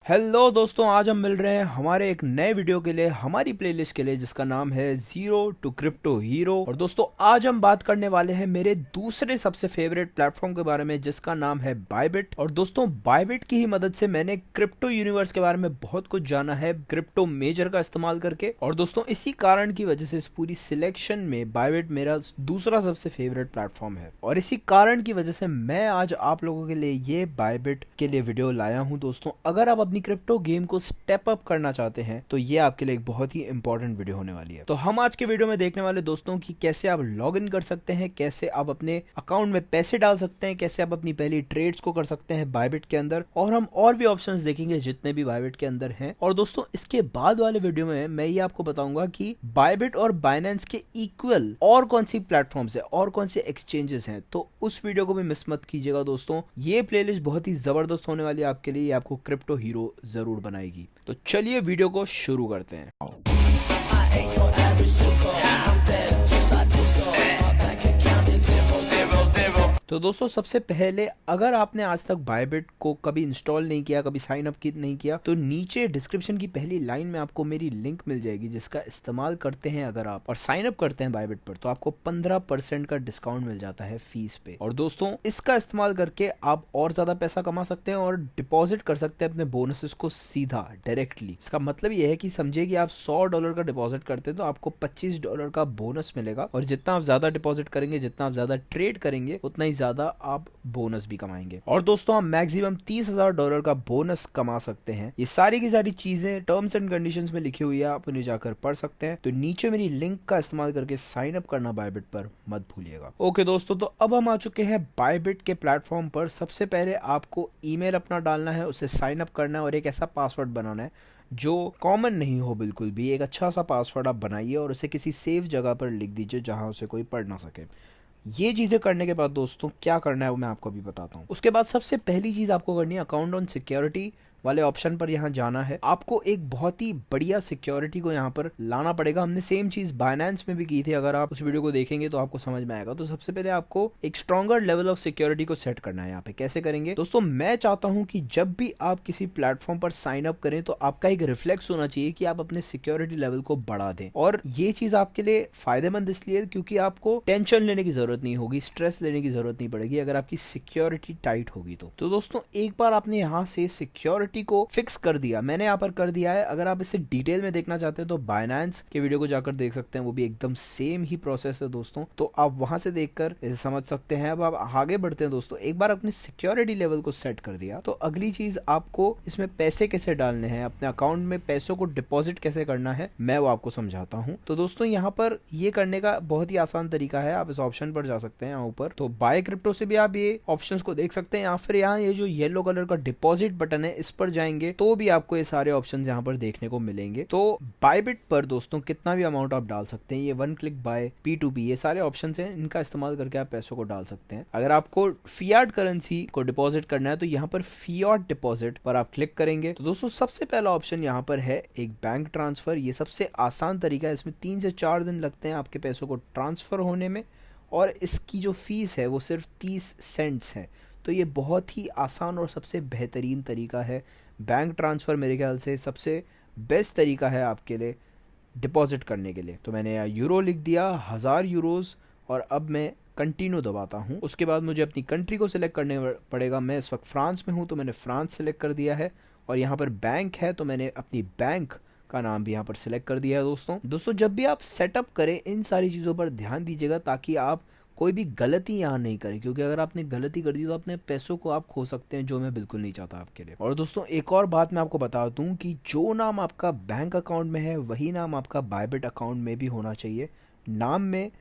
Hello दोस्तों, आज हम मिल रहे हैं हमारे एक नए वीडियो के लिए, हमारी प्लेलिस्ट के लिए जिसका नाम है जीरो टू क्रिप्टो हीरो। और दोस्तों आज हम बात करने वाले हैं मेरे दूसरे सबसे फेवरेट प्लेटफॉर्म के बारे में जिसका नाम है बायबिट। और दोस्तों बायबिट की ही मदद से मैंने क्रिप्टो यूनिवर्स के बारे में बहुत कुछ जाना है क्रिप्टो मेजर का इस्तेमाल करके। और दोस्तों इसी कारण की वजह से इस पूरी सिलेक्शन में बायबिट मेरा दूसरा सबसे फेवरेट प्लेटफॉर्म है। और इसी कारण की वजह से मैं आज आप लोगों के लिए ये बायबिट के लिए वीडियो लाया हूँ। दोस्तों अगर आप अपनी क्रिप्टो गेम को स्टेप अप करना चाहते हैं तो ये आपके लिए एक बहुत ही इंपॉर्टेंट वीडियो होने वाली है। तो हम आज के वीडियो में देखने वाले दोस्तों कि कैसे आप लॉग इन कर सकते हैं, कैसे आप अपने अकाउंट में पैसे डाल सकते हैं, कैसे आप अपनी पहली ट्रेड्स को कर सकते हैं बायबिट के अंदर, और हम और भी ऑप्शंस देखेंगे जितने भी बायबिट के अंदर हैं। और दोस्तों इसके बाद वाले वीडियो में मैं ये आपको बताऊंगा कि बायबिट और बाइनेंस के इक्वल और कौन सी प्लेटफॉर्म्स है और कौन से एक्सचेंजेस हैं। तो उस वीडियो को भी मिस मत कीजिएगा दोस्तों, ये प्लेलिस्ट बहुत ही जबरदस्त होने वाली है आपके लिए, ये आपको क्रिप्टो हीरो जरूर बनाएगी। तो चलिए वीडियो को शुरू करते हैं। तो दोस्तों सबसे पहले अगर आपने आज तक बायबिट को कभी इंस्टॉल नहीं किया, कभी साइन अप नहीं किया, तो नीचे डिस्क्रिप्शन की पहली लाइन में आपको मेरी लिंक मिल जाएगी जिसका इस्तेमाल करते हैं अगर आप और साइन अप करते हैं बायबिट पर, तो आपको 15% का डिस्काउंट मिल जाता है फीस पे। और दोस्तों इसका इस्तेमाल करके आप और ज्यादा पैसा कमा सकते हैं और डिपॉजिट कर सकते हैं अपने बोनसेस को सीधा डायरेक्टली। इसका मतलब यह है कि समझिए कि आप $100 का डिपॉजिट करते हैं तो आपको $25 का बोनस मिलेगा, और जितना आप ज्यादा डिपॉजिट करेंगे, जितना आप ज्यादा ट्रेड करेंगे, उतना ही ज्यादा आप बोनस भी कमाएंगे। और दोस्तों आप मैक्सिमम $30,000 का बोनस कमा सकते हैं। ये सारी की सारी चीजें टर्म्स एंड कंडीशंस में लिखी हुई है, आप उन्हें जाकर पढ़ सकते हैं। तो नीचे मेरी लिंक का इस्तेमाल करके साइन अप करना बायबिट पर मत भूलिएगा। ओके दोस्तों, तो अब हम आ चुके हैं बायबिट के प्लेटफॉर्म पर। सबसे पहले आपको ईमेल अपना डालना है, उसे साइन अप करना है और एक ऐसा पासवर्ड बनाना है जो कॉमन नहीं हो बिल्कुल भी। एक अच्छा सा पासवर्ड आप बनाइए और उसे किसी सेफ जगह पर लिख दीजिए जहां उसे कोई पढ़ ना सके। ये चीजें करने के बाद दोस्तों क्या करना है वो मैं आपको अभी बताता हूँ। उसके बाद सबसे पहली चीज आपको करनी है, अकाउंट ऑन सिक्योरिटी वाले ऑप्शन पर यहाँ जाना है। आपको एक बहुत ही बढ़िया सिक्योरिटी को यहाँ पर लाना पड़ेगा। हमने सेम चीज बाइनेंस में भी की थी, अगर आप उस वीडियो को देखेंगे तो आपको समझ में आएगा। तो सबसे पहले आपको एक स्ट्रॉन्गर लेवल ऑफ सिक्योरिटी को सेट करना है। यहाँ पे कैसे करेंगे दोस्तों, मैं चाहता हूँ कि जब भी आप किसी प्लेटफॉर्म पर साइन अप करें तो आपका एक रिफ्लेक्स होना चाहिए कि आप अपने सिक्योरिटी लेवल को बढ़ा दें। और ये चीज आपके लिए फायदेमंद इसलिए क्योंकि आपको टेंशन लेने की जरूरत नहीं होगी, स्ट्रेस लेने की जरूरत नहीं पड़ेगी अगर आपकी सिक्योरिटी टाइट होगी। तो दोस्तों एक बार आपने यहाँ से सिक्योरिटी को फिक्स कर दिया, मैंने यहाँ पर कर दिया है। अगर आप इसे डिटेल में देखना चाहते हैं तो बाइनेंस के वीडियो को जाकर देख सकते हैं, वो भी एकदम सेम ही प्रोसेस है दोस्तों। तो आप वहां से देखकर इसे समझ सकते हैं। अब आप आगे बढ़ते हैं दोस्तों। एक बार अपने सिक्योरिटी लेवल को सेट कर दिया तो अगली चीज आपको इसमें पैसे कैसे डालने हैं, अपने अकाउंट में पैसों को डिपॉजिट कैसे करना है, मैं वो आपको समझाता हूँ। तो दोस्तों यहाँ पर ये करने का बहुत ही आसान तरीका है। आप इस ऑप्शन पर जा सकते हैं यहाँ ऊपर, तो बाय क्रिप्टो से भी आप ये ऑप्शंस को देख सकते हैं, या फिर यहाँ ये जो येलो कलर का डिपॉजिट बटन है इस पर जाएंगे तो भी आपको ये सारे ऑप्शंस यहाँ पर देखने को मिलेंगे। तो बायबिट पर दोस्तों कितना भी अमाउंट आप डाल सकते हैं, ये वन क्लिक बाय, P2P, ये सारे ऑप्शंस हैं, इनका इस्तेमाल करके आप पैसों को डाल सकते हैं। अगर आपको फियाट करेंसी को डिपॉजिट करना है तो यहाँ पर फियाट डिपॉजिट पर आप क्लिक करेंगे। तो दोस्तों सबसे पहला ऑप्शन यहाँ पर है एक बैंक ट्रांसफर। ये सबसे आसान तरीका है, इसमें 3 से 4 दिन लगते हैं आपके पैसों को ट्रांसफर होने में, और इसकी जो फीस है वो सिर्फ 30 सेंट्स है। तो ये बहुत ही आसान और सबसे बेहतरीन तरीका है। बैंक ट्रांसफ़र मेरे ख्याल से सबसे बेस्ट तरीका है आपके लिए डिपॉजिट करने के लिए। तो मैंने यहाँ यूरो लिख दिया, 1000 यूरोज़, और अब मैं कंटिन्यू दबाता हूँ। उसके बाद मुझे अपनी कंट्री को सिलेक्ट करने पड़ेगा। मैं इस वक्त फ्रांस में हूँ तो मैंने फ्रांस सिलेक्ट कर दिया है, और यहाँ पर बैंक है तो मैंने अपनी बैंक का नाम भी यहाँ पर सिलेक्ट कर दिया है। दोस्तों जब भी आप सेटअप करें इन सारी चीज़ों पर ध्यान दीजिएगा ताकि आप कोई भी गलती यहाँ नहीं करें, क्योंकि अगर आपने गलती कर दी तो अपने पैसों को आप खो सकते हैं, जो मैं बिल्कुल नहीं चाहता आपके लिए। और दोस्तों एक और बात मैं आपको बता दूं कि जो नाम आपका बैंक अकाउंट में है वही नाम आपका बायबिट अकाउंट में भी होना चाहिए। नाम में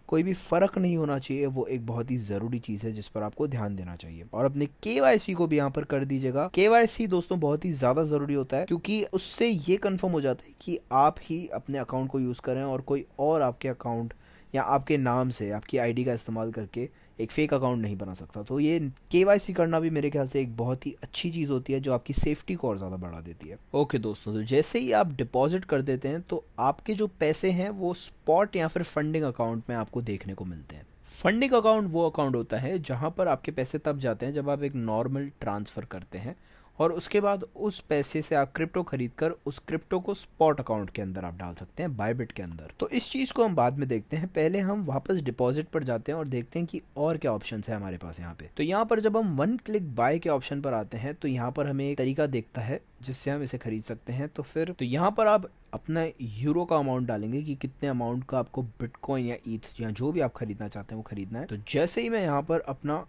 कोई भी फर्क नहीं होना चाहिए, वो एक बहुत ही जरूरी चीज है जिस पर आपको ध्यान देना चाहिए। और अपने KYC को भी यहाँ पर कर दीजिएगा। KYC दोस्तों बहुत ही ज्यादा जरूरी होता है, क्योंकि उससे ये कंफर्म हो जाता है कि आप ही अपने अकाउंट को यूज करें और कोई और आपके अकाउंट या आपके नाम से आपकी आईडी का इस्तेमाल करके एक फेक अकाउंट नहीं बना सकता। तो ये KYC करना भी मेरे ख्याल से एक बहुत ही अच्छी चीज़ होती है जो आपकी सेफ्टी को और ज़्यादा बढ़ा देती है। ओके दोस्तों, तो जैसे ही आप डिपॉजिट कर देते हैं तो आपके जो पैसे हैं वो स्पॉट या फिर फंडिंग अकाउंट में आपको देखने को मिलते हैं। फंडिंग अकाउंट वो अकाउंट होता है जहाँ पर आपके पैसे तब जाते हैं जब आप एक नॉर्मल ट्रांसफ़र करते हैं, और उसके बाद उस पैसे से आप क्रिप्टो खरीद कर उस क्रिप्टो को स्पॉट अकाउंट के अंदर आप डाल सकते हैं बायबिट के अंदर। तो इस चीज़ को हम बाद में देखते हैं, पहले हम वापस डिपॉजिट पर जाते हैं और देखते हैं कि और क्या ऑप्शन है हमारे पास यहाँ पे। तो यहाँ पर जब हम वन क्लिक बाय के ऑप्शन पर आते हैं तो यहाँ पर हमें एक तरीका देखता है जिससे हम इसे खरीद सकते हैं। तो यहाँ पर आप अपना यूरो का अमाउंट डालेंगे कि कितने अमाउंट का आपको बिटकॉइन या ईथ या जो भी आप खरीदना चाहते हैं वो खरीदना है। तो जैसे ही मैं यहाँ पर अपना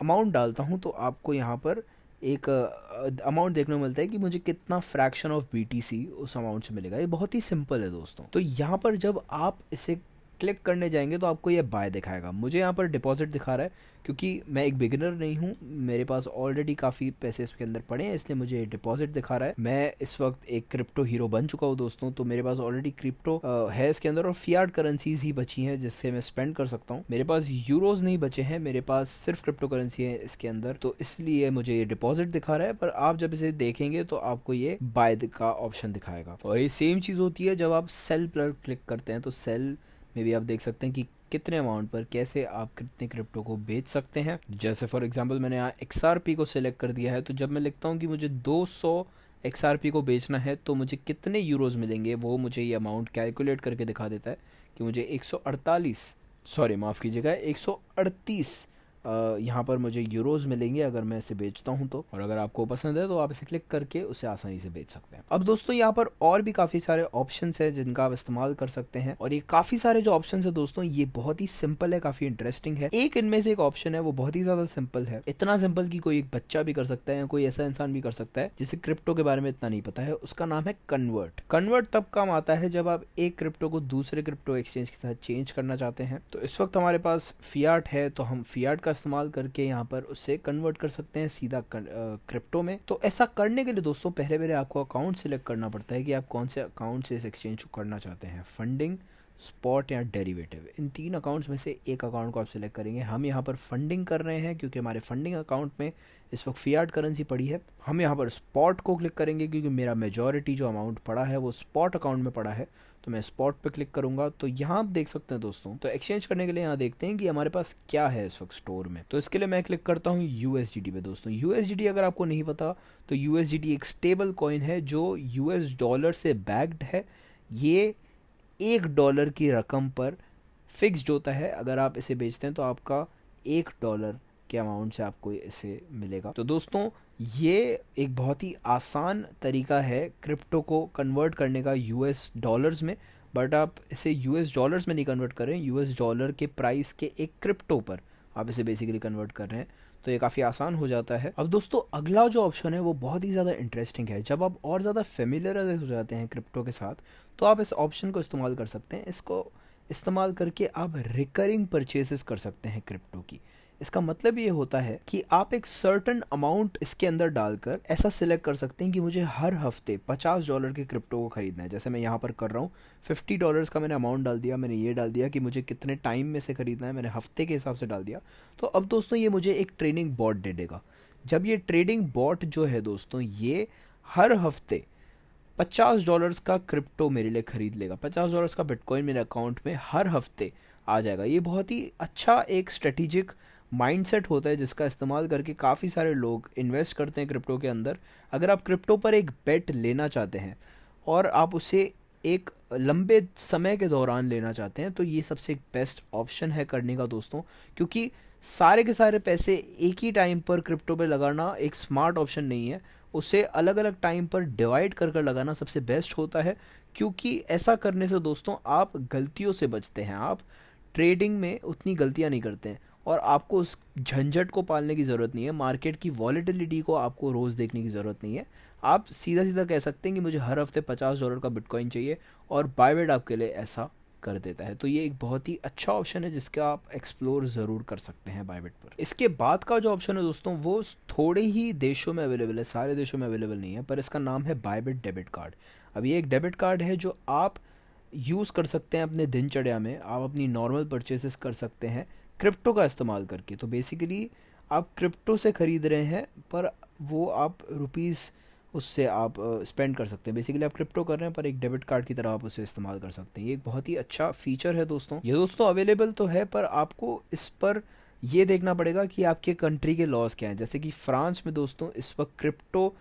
अमाउंट डालता हूँ तो आपको यहाँ पर एक अमाउंट देखने को मिलता है कि मुझे कितना फ्रैक्शन ऑफ BTC उस अमाउंट से मिलेगा। ये बहुत ही सिंपल है दोस्तों। तो यहाँ पर जब आप इसे क्लिक करने जाएंगे तो आपको ये बाय दिखाएगा। मुझे यहाँ पर डिपॉजिट दिखा रहा है क्योंकि मैं एक बिगिनर नहीं हूँ, मेरे पास ऑलरेडी काफ़ी पैसे इसके अंदर पड़े हैं, इसलिए मुझे डिपॉजिट दिखा रहा है। मैं इस वक्त एक क्रिप्टो हीरो बन चुका हूँ दोस्तों, तो मेरे पास ऑलरेडी क्रिप्टो है इसके अंदर और फियाट करेंसीज ही बची हैं जिससे मैं स्पेंड कर सकता हूँ। मेरे पास यूरोज नहीं बचे हैं, मेरे पास सिर्फ क्रिप्टो करेंसी है इसके अंदर, तो इसलिए मुझे ये डिपॉजिट दिखा रहा है। पर आप जब इसे देखेंगे तो आपको ये बाय का ऑप्शन दिखाएगा। और ये सेम चीज़ होती है जब आप सेल पर क्लिक करते हैं, तो सेल में भी आप देख सकते हैं कि कितने अमाउंट पर कैसे आप कितने क्रिप्टो को बेच सकते हैं। जैसे फॉर एग्जांपल मैंने यहाँ XRP को सिलेक्ट कर दिया है, तो जब मैं लिखता हूँ कि मुझे 200 XRP को बेचना है तो मुझे कितने यूरोज मिलेंगे, वो मुझे ये अमाउंट कैलकुलेट करके दिखा देता है कि मुझे 138 यहाँ पर मुझे यूरोज मिलेंगे अगर मैं इसे बेचता हूँ तो। और अगर आपको पसंद है तो आप इसे क्लिक करके उसे आसानी से बेच सकते हैं। अब दोस्तों यहाँ पर और भी काफ़ी सारे ऑप्शंस हैं जिनका आप इस्तेमाल कर सकते हैं, और ये काफ़ी सारे जो ऑप्शंस है दोस्तों ये बहुत ही सिंपल है, काफ़ी इंटरेस्टिंग है। एक इनमें से एक ऑप्शन है वो बहुत ही ज़्यादा सिंपल है, इतना सिंपल कि कोई एक बच्चा भी कर सकता है, कोई ऐसा इंसान भी कर सकता है जिसे क्रिप्टो के बारे में इतना नहीं पता है। उसका नाम है कन्वर्ट। कन्वर्ट तब काम आता है जब आप एक क्रिप्टो को दूसरे क्रिप्टो एक्सचेंज के साथ चेंज करना चाहते हैं। तो इस वक्त हमारे पास फियाट है तो हम फियाट का इस्तेमाल करके यहाँ पर उसे कन्वर्ट कर सकते हैं सीधा क्रिप्टो में। तो ऐसा करने के लिए दोस्तों पहले आपको अकाउंट सिलेक्ट करना पड़ता है कि आप कौन से अकाउंट से इस एक्सचेंज को करना चाहते हैं, फंडिंग, स्पॉट या डेरिवेटिव। इन 3 अकाउंट्स में से एक अकाउंट को आप सिलेक्ट करेंगे। हम यहाँ पर फंडिंग कर रहे हैं क्योंकि हमारे फंडिंग अकाउंट में इस वक्त फियाट करेंसी पड़ी है। हम यहाँ पर स्पॉट को क्लिक करेंगे क्योंकि मेरा मेजॉरिटी जो अमाउंट पड़ा है वो स्पॉट अकाउंट में पड़ा है, तो मैं स्पॉट पे क्लिक करूंगा। तो यहाँ आप देख सकते हैं दोस्तों, तो एक्सचेंज करने के लिए यहाँ देखते हैं कि हमारे पास क्या है इस वक्त स्टोर में। तो इसके लिए मैं क्लिक करता हूँ USDT पे। दोस्तों USDT अगर आपको नहीं पता तो USDT एक स्टेबल कॉइन है जो US डॉलर से बैक्ड है। ये $1 की रकम पर फिक्स्ड होता है। अगर आप इसे बेचते हैं तो आपका $1 के अमाउंट से आपको इसे मिलेगा। तो दोस्तों ये एक बहुत ही आसान तरीका है क्रिप्टो को कन्वर्ट करने का US डॉलर्स में, बट आप इसे US डॉलर्स में नहीं कन्वर्ट कर रहे हैं, US डॉलर के प्राइस के एक क्रिप्टो पर आप इसे बेसिकली कन्वर्ट कर रहे हैं। तो ये काफ़ी आसान हो जाता है। अब दोस्तों अगला जो ऑप्शन है वो बहुत ही ज़्यादा इंटरेस्टिंग है। जब आप और ज़्यादा फेमिलियर हो जाते हैं क्रिप्टो के साथ तो आप इस ऑप्शन को इस्तेमाल कर सकते हैं। इसको इस्तेमाल करके आप रिकरिंग परचेसेस कर सकते हैं क्रिप्टो की। इसका मतलब ये होता है कि आप एक सर्टेन अमाउंट इसके अंदर डालकर ऐसा सिलेक्ट कर सकते हैं कि मुझे हर हफ्ते $50 के क्रिप्टो को खरीदना है। जैसे मैं यहाँ पर कर रहा हूँ, $50 का मैंने अमाउंट डाल दिया, मैंने ये डाल दिया कि मुझे कितने टाइम में से खरीदना है, मैंने हफ्ते के हिसाब से डाल दिया। तो अब दोस्तों ये मुझे एक ट्रेडिंग बॉट दे देगा। जब ये ट्रेडिंग बॉट जो है दोस्तों ये हर हफ्ते $50 का क्रिप्टो मेरे लिए खरीद लेगा, $50 का बिटकॉइन मेरे अकाउंट में हर हफ्ते आ जाएगा। ये बहुत ही अच्छा एक स्ट्रेटेजिक माइंडसेट होता है जिसका इस्तेमाल करके काफ़ी सारे लोग इन्वेस्ट करते हैं क्रिप्टो के अंदर। अगर आप क्रिप्टो पर एक बेट लेना चाहते हैं और आप उसे एक लंबे समय के दौरान लेना चाहते हैं तो ये सबसे बेस्ट ऑप्शन है करने का दोस्तों, क्योंकि सारे के सारे पैसे एक ही टाइम पर क्रिप्टो पे लगाना एक स्मार्ट ऑप्शन नहीं है। उसे अलग अलग टाइम पर डिवाइड कर लगाना सबसे बेस्ट होता है, क्योंकि ऐसा करने से दोस्तों आप गलतियों से बचते हैं। आप ट्रेडिंग में उतनी गलतियां नहीं करते हैं और आपको उस झंझट को पालने की ज़रूरत नहीं है। मार्केट की वॉलेटिलिटी को आपको रोज़ देखने की ज़रूरत नहीं है। आप सीधा सीधा कह सकते हैं कि मुझे हर हफ्ते $50 का बिटकॉइन चाहिए और बायबिट आपके लिए ऐसा कर देता है। तो ये एक बहुत ही अच्छा ऑप्शन है जिसका आप एक्सप्लोर ज़रूर कर सकते हैं बायबिट पर। इसके बाद का जो ऑप्शन है दोस्तों वो थोड़े ही देशों में अवेलेबल है, सारे देशों में अवेलेबल नहीं है, पर इसका नाम है बायबिट डेबिट कार्ड। अब ये एक डेबिट कार्ड है जो आप यूज़ कर सकते हैं अपने दिनचर्या में। आप अपनी नॉर्मल परचेसेस कर सकते हैं क्रिप्टो का इस्तेमाल करके। तो बेसिकली आप क्रिप्टो से ख़रीद रहे हैं पर वो आप रुपीज़ उससे आप स्पेंड कर सकते हैं। बेसिकली आप क्रिप्टो कर रहे हैं पर एक डेबिट कार्ड की तरह आप उसे इस्तेमाल कर सकते हैं। ये एक बहुत ही अच्छा फीचर है दोस्तों। ये दोस्तों अवेलेबल तो है पर आपको इस पर ये देखना पड़ेगा कि आपके कंट्री के लॉज क्या हैं। जैसे कि फ्रांस में दोस्तों इस वक्त क्रिप्टो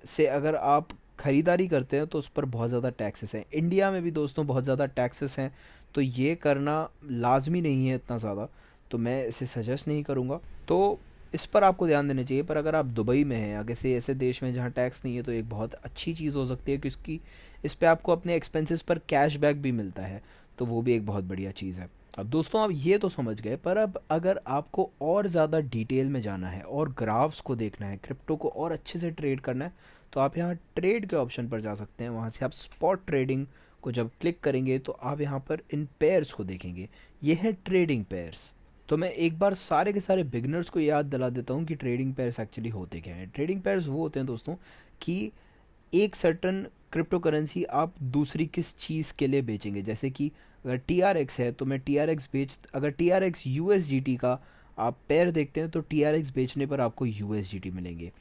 से अगर आप ख़रीदारी करते हैं तो उस पर बहुत ज़्यादा टैक्सेस हैं। इंडिया में भी दोस्तों बहुत ज़्यादा टैक्सेस हैं, तो ये करना लाजमी नहीं है इतना ज़्यादा, तो मैं इसे सजेस्ट नहीं करूँगा। तो इस पर आपको ध्यान देना चाहिए। पर अगर आप दुबई में हैं या किसी ऐसे देश में जहाँ टैक्स नहीं है तो एक बहुत अच्छी चीज़ हो सकती है, क्योंकि इस पे आपको अपने एक्सपेंसेस पर कैशबैक भी मिलता है, तो वो भी एक बहुत बढ़िया चीज़ है। अब दोस्तों आप ये तो समझ गए, पर अब अगर आपको और ज़्यादा डिटेल में जाना है और ग्राफ्स को देखना है, क्रिप्टो को और अच्छे से ट्रेड करना है, तो आप यहाँ ट्रेड के ऑप्शन पर जा सकते हैं। वहाँ से आप स्पॉट ट्रेडिंग को जब क्लिक करेंगे तो आप यहाँ पर इन पेयर्स को देखेंगे। ये है ट्रेडिंग पेयर्स। तो मैं एक बार सारे के सारे बिगनर्स को याद दिला देता हूँ कि ट्रेडिंग पेयर्स एक्चुअली होते क्या हैं। ट्रेडिंग पेयर्स वो होते हैं दोस्तों कि एक सर्टन क्रिप्टो करेंसी आप दूसरी किस चीज़ के लिए बेचेंगे। जैसे कि अगर टी आर एक्स है तो मैं टी आर एक्स अगर T R x you S D T का आप पेयर देखते हैं तो टी आर एक्स बेचने पर आपको यू एस डी टी मिलेंगे।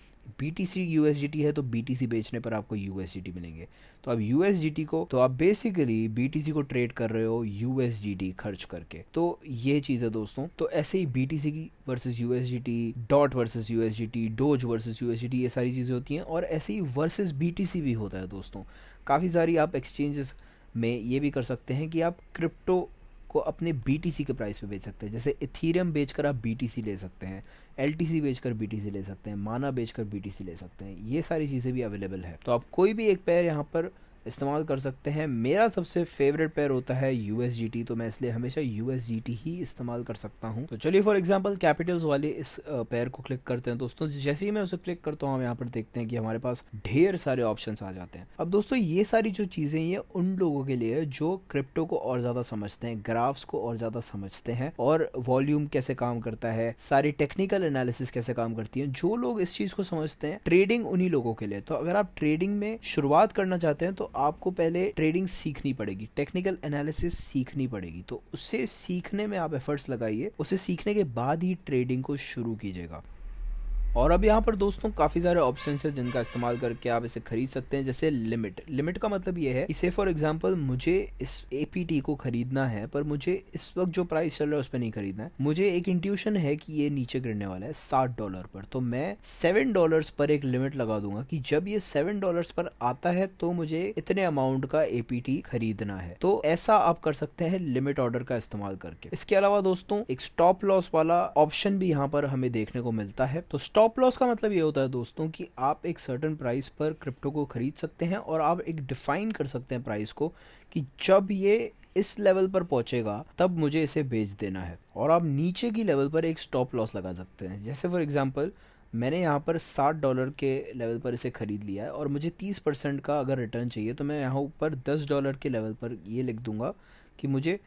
B T C U S D T है तो बी टी सी बेचने पर आपको यू एस डी टी मिलेंगे। तो अब यू एस डी टी को, तो आप बेसिकली बी टी सी को ट्रेड कर रहे हो यू एस डी टी खर्च करके। तो ये चीज़ है दोस्तों। तो ऐसे ही बी टी सी की versus you S D T, dot versus you S D T, dose versus you S D T, ये सारी चीज़ें होती हैं। और ऐसे ही वर्सेज बी टी सी भी होता है दोस्तों। काफ़ी सारी आप एक्सचेंजेस में ये भी कर सकते हैं कि आप क्रिप्टो को अपने BTC के प्राइस पे बेच सकते हैं। जैसे इथीरियम बेचकर आप BTC ले सकते हैं, LTC बेचकर BTC ले सकते हैं, माना बेचकर BTC ले सकते हैं। ये सारी चीज़ें भी अवेलेबल है। तो आप कोई भी एक पेयर यहाँ पर इस्तेमाल कर सकते हैं। मेरा सबसे फेवरेट पेयर होता है USDT, तो मैं इसलिए हमेशा USDT ही इस्तेमाल कर सकता हूँ। तो चलिए फॉर एग्जांपल कैपिटल्स वाले इस पेयर को क्लिक करते हैं दोस्तों। जैसे ही मैं उसे क्लिक करता हूँ हम यहाँ पर देखते हैं कि हमारे पास ढेर सारे ऑप्शंस आ जाते हैं। अब दोस्तों ये सारी जो चीज़ें ये उन लोगों के लिए जो क्रिप्टो को और ज़्यादा समझते हैं, ग्राफ्स को और ज़्यादा समझते हैं, और वॉल्यूम कैसे काम करता है, सारी टेक्निकल एनालिसिस कैसे काम करती है, जो लोग इस चीज़ को समझते हैं, ट्रेडिंग उन्हीं लोगों के लिए। तो अगर आप ट्रेडिंग में शुरुआत करना चाहते हैं तो आपको पहले ट्रेडिंग सीखनी पड़ेगी, टेक्निकल एनालिसिस सीखनी पड़ेगी। तो उससे सीखने में आप एफर्ट्स लगाइए, उसे सीखने के बाद ही ट्रेडिंग को शुरू कीजिएगा। और अब यहाँ पर दोस्तों काफ़ी सारे ऑप्शंस हैं जिनका इस्तेमाल करके आप इसे खरीद सकते हैं। जैसे लिमिट का मतलब ये है कि से फॉर एग्जांपल मुझे इस APT को खरीदना है, पर मुझे इस वक्त जो प्राइस चल रहा है उस पर नहीं खरीदना है। मुझे एक इंट्यूशन है कि ये नीचे गिरने वाला है $60 पर, तो मैं $7 पर एक लिमिट लगा दूंगा कि जब ये $7 पर आता है तो मुझे इतने अमाउंट का APT खरीदना है। तो ऐसा आप कर सकते हैं लिमिट ऑर्डर का इस्तेमाल करके। इसके अलावा दोस्तों एक स्टॉप लॉस वाला ऑप्शन भी यहाँ पर हमें देखने को मिलता है। तो स्टॉप लॉस का मतलब ये होता है दोस्तों कि आप एक सर्टेन प्राइस पर क्रिप्टो को खरीद सकते हैं और आप एक डिफाइन कर सकते हैं प्राइस को कि जब ये इस लेवल पर पहुंचेगा तब मुझे इसे बेच देना है। और आप नीचे की लेवल पर एक स्टॉप लॉस लगा सकते हैं। जैसे फॉर एग्जांपल मैंने यहाँ पर $60 के लेवल पर इसे खरीद लिया है और मुझे 30% का अगर रिटर्न चाहिए तो मैं यहाँ ऊपर $10 के लेवल पर ये लिख दूंगा कि मुझे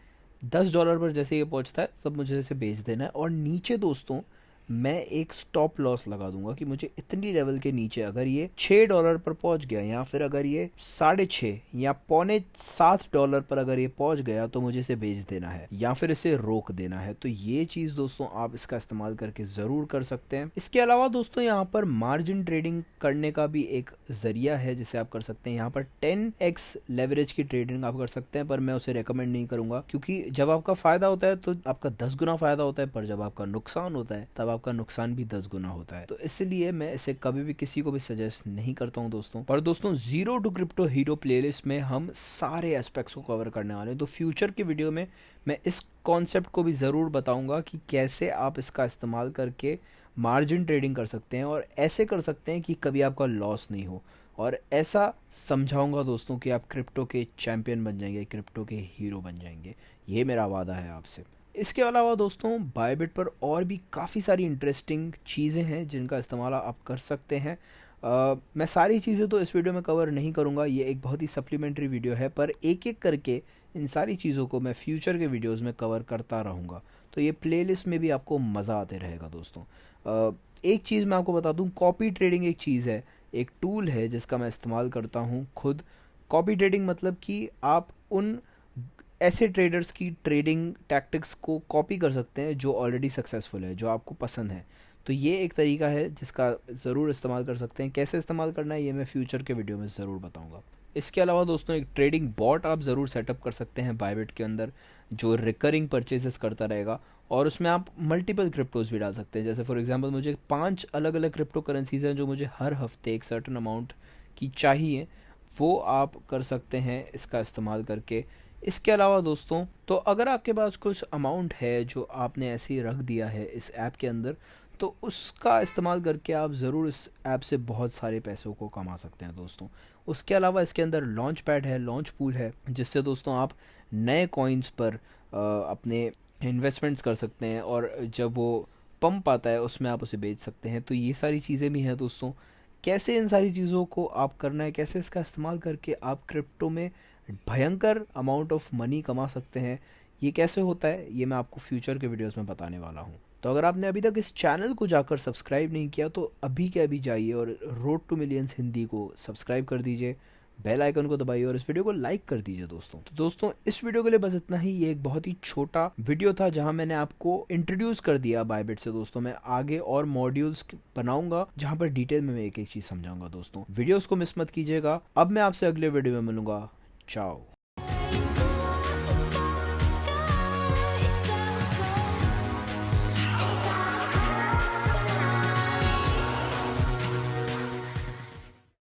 $10 पर जैसे ये पहुँचता है तब मुझे इसे बेच देना है। और नीचे दोस्तों मैं एक स्टॉप लॉस लगा दूंगा कि मुझे इतनी लेवल के नीचे अगर ये $6 पर पहुंच गया, या फिर अगर ये 6.5 या $6.25 पर अगर ये पहुंच गया तो मुझे इसे बेच देना है या फिर इसे रोक देना है। तो ये चीज़ दोस्तों आप इसका इस्तेमाल करके ज़रूर कर सकते हैं। इसके अलावा दोस्तों यहाँ पर मार्जिन ट्रेडिंग करने का भी एक जरिया है जिसे आप कर सकते हैं। यहाँ पर 10x लेवरेज की ट्रेडिंग आप कर सकते हैं, पर मैं उसे रेकमेंड नहीं करूंगा, क्योंकि जब आपका फायदा होता है तो आपका 10 गुना फायदा होता है, पर जब आपका नुकसान होता है तब आपका नुकसान भी 10 गुना होता है। तो इसलिए मैं इसे कभी भी किसी को भी सजेस्ट नहीं करता हूं दोस्तों। पर दोस्तों zero to crypto hero playlist में हम सारे एस्पेक्ट्स को कवर करने वाले हैं। तो फ्यूचर की वीडियो में मैं इस कॉन्सेप्ट को भी ज़रूर बताऊंगा कि कैसे आप इसका इस्तेमाल करके मार्जिन ट्रेडिंग कर सकते हैं और ऐसे कर सकते हैं कि कभी आपका लॉस नहीं हो। और ऐसा समझाऊंगा दोस्तों कि आप क्रिप्टो के चैंपियन बन जाएंगे, क्रिप्टो के हीरो बन जाएंगे। ये मेरा वादा है आपसे। इसके अलावा दोस्तों बायबिट पर और भी काफ़ी सारी इंटरेस्टिंग चीज़ें हैं जिनका इस्तेमाल आप कर सकते हैं। मैं सारी चीज़ें तो इस वीडियो में कवर नहीं करूँगा, ये एक बहुत ही सप्लीमेंट्री वीडियो है, पर एक एक करके इन सारी चीज़ों को मैं फ्यूचर के वीडियोज़ में कवर करता रहूँगा। तो ये प्लेलिस्ट में भी आपको मज़ा आते रहेगा दोस्तों। एक चीज़ मैं आपको बता दूँ, कॉपी ट्रेडिंग एक चीज़ है, एक टूल है जिसका मैं इस्तेमाल करता हूँ खुद। कॉपी ट्रेडिंग मतलब कि आप उन ऐसे ट्रेडर्स की ट्रेडिंग टैक्टिक्स को कॉपी कर सकते हैं जो ऑलरेडी सक्सेसफुल है, जो आपको पसंद है। तो ये एक तरीका है जिसका ज़रूर इस्तेमाल कर सकते हैं। कैसे इस्तेमाल करना है ये मैं फ्यूचर के वीडियो में ज़रूर बताऊंगा। इसके अलावा दोस्तों एक ट्रेडिंग बॉट आप ज़रूर सेटअप कर सकते हैं बायबिट के अंदर, जो रिकरिंग परचेजेस करता रहेगा और उसमें आप मल्टीपल क्रिप्टोज भी डाल सकते हैं। जैसे फॉर एग्जांपल मुझे 5 अलग अलग क्रिप्टो करेंसीज हैं जो मुझे हर हफ्ते एक सर्टन अमाउंट की चाहिए, वो आप कर सकते हैं इसका इस्तेमाल करके। इसके अलावा दोस्तों, तो अगर आपके पास कुछ अमाउंट है जो आपने ऐसे ही रख दिया है इस ऐप के अंदर, तो उसका इस्तेमाल करके आप ज़रूर इस ऐप से बहुत सारे पैसों को कमा सकते हैं दोस्तों। उसके अलावा इसके अंदर लॉन्च पैड है, लॉन्च पूल है, जिससे दोस्तों आप नए कॉइन्स पर अपने इन्वेस्टमेंट्स कर सकते हैं, और जब वो पंप आता है उसमें आप उसे बेच सकते हैं। तो ये सारी चीज़ें भी हैं दोस्तों। कैसे इन सारी चीज़ों को आप करना है, कैसे इसका इस्तेमाल करके आप क्रिप्टो में भयंकर अमाउंट ऑफ मनी कमा सकते हैं, ये कैसे होता है, ये मैं आपको फ्यूचर के वीडियोस में बताने वाला हूँ। तो अगर आपने अभी तक इस चैनल को जाकर सब्सक्राइब नहीं किया तो अभी के अभी जाइए और रोड टू मिलियंस हिंदी को सब्सक्राइब कर दीजिए, बेल आइकन को दबाइए और इस वीडियो को लाइक कर दीजिए दोस्तों। तो दोस्तों, इस वीडियो के लिए बस इतना ही। ये एक बहुत ही छोटा वीडियो था जहां मैंने आपको इंट्रोड्यूस कर दिया बायबिट से दोस्तों। मैं आगे और मॉड्यूल्स बनाऊंगा जहां पर डिटेल में मैं एक एक चीज़ समझाऊंगा दोस्तों। वीडियोस को मिस मत कीजिएगा। अब मैं आपसे अगले वीडियो में मिलूंगा। चाओ।